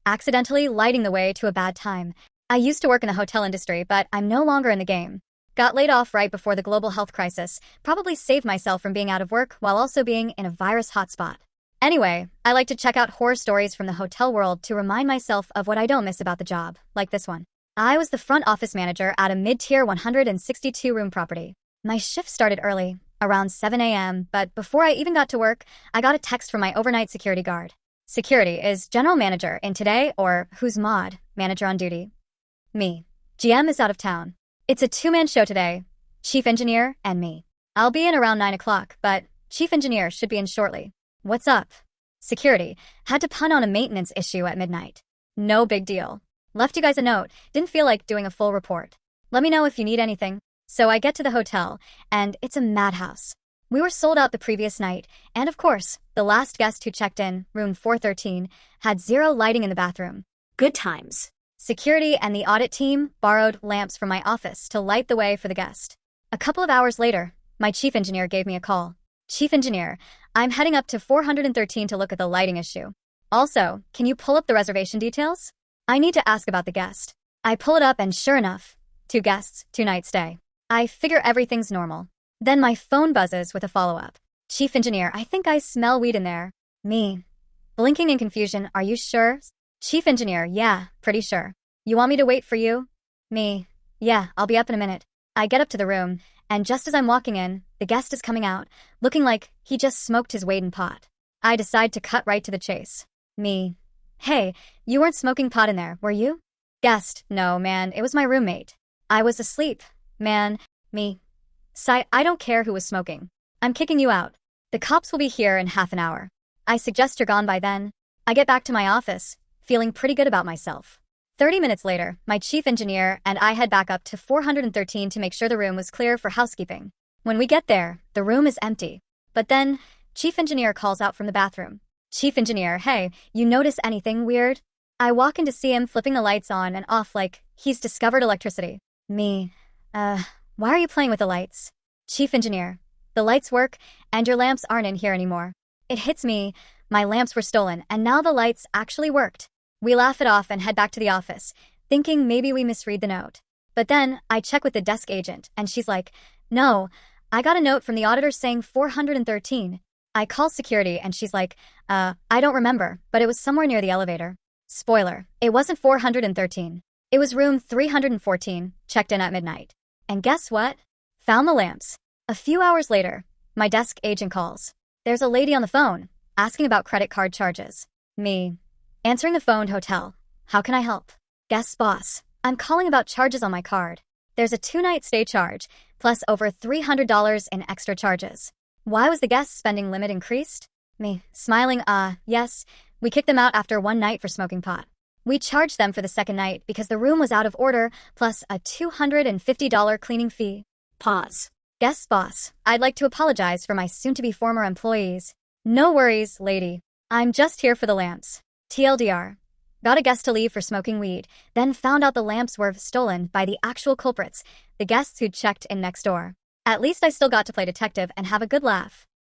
accidentally lighting the way to a bad time. I used to work in the hotel industry, but I'm no longer in the game. Got laid off right before the global health crisis. Probably saved myself from being out of work while also being in a virus hotspot. Anyway, I like to check out horror stories from the hotel world to remind myself of what I don't miss about the job, like this one. I was the front office manager at a mid-tier 162-room property. My shift started early, around 7 a.m., but before I even got to work, I got a text from my overnight security guard. Security is general manager in today, or who's mod, manager on duty? Me. GM is out of town. It's a two-man show today, chief engineer and me. I'll be in around 9 o'clock, but chief engineer should be in shortly. What's up? Security. Had to punt on a maintenance issue at midnight. No big deal. Left you guys a note. Didn't feel like doing a full report. Let me know if you need anything. So I get to the hotel, and it's a madhouse. We were sold out the previous night, and of course, the last guest who checked in, room 413, had zero lighting in the bathroom. Good times. Security and the audit team borrowed lamps from my office to light the way for the guest. A couple of hours later, my chief engineer gave me a call. Chief engineer, I'm heading up to 413 to look at the lighting issue. Also, can you pull up the reservation details? I need to ask about the guest. I pull it up and sure enough, 2 guests, 2-night stay. I figure everything's normal. Then my phone buzzes with a follow-up. Chief engineer, I think I smell weed in there. Me. Blinking in confusion, are you sure? Chief engineer, yeah, pretty sure. You want me to wait for you? Me. Yeah, I'll be up in a minute. I get up to the room, and just as I'm walking in, the guest is coming out, looking like he just smoked his weight in pot. I decide to cut right to the chase. Me. Hey, you weren't smoking pot in there, were you? Guest, no, man, it was my roommate. I was asleep. Man. Me. Sigh, I don't care who was smoking. I'm kicking you out. The cops will be here in half an hour. I suggest you're gone by then. I get back to my office, feeling pretty good about myself. 30 minutes later, my chief engineer and I head back up to 413 to make sure the room was clear for housekeeping. When we get there, the room is empty. But then, chief engineer calls out from the bathroom. Chief engineer, hey, you notice anything weird? I walk in to see him flipping the lights on and off like he's discovered electricity. Me. Why are you playing with the lights? Chief engineer, the lights work and your lamps aren't in here anymore. It hits me, my lamps were stolen and now the lights actually worked. We laugh it off and head back to the office, thinking maybe we misread the note. But then I check with the desk agent and she's like, no, I got a note from the auditor saying 413. I call security and she's like, I don't remember, but it was somewhere near the elevator. Spoiler, it wasn't 413. It was room 314, checked in at midnight. And guess what? Found the lamps. A few hours later, my desk agent calls. There's a lady on the phone, asking about credit card charges. Me. Answering the phone, hotel. How can I help? Guest boss. I'm calling about charges on my card. There's a 2-night stay charge, plus over $300 in extra charges. Why was the guest spending limit increased? Me. Smiling, yes. We kicked them out after 1 night for smoking pot. We charged them for the 2nd night because the room was out of order, plus a $250 cleaning fee. Pause. Guest boss, I'd like to apologize for my soon-to-be former employees. No worries, lady. I'm just here for the lamps. TLDR. Got a guest to leave for smoking weed, then found out the lamps were stolen by the actual culprits, the guests who'd checked in next door. At least I still got to play detective and have a good laugh.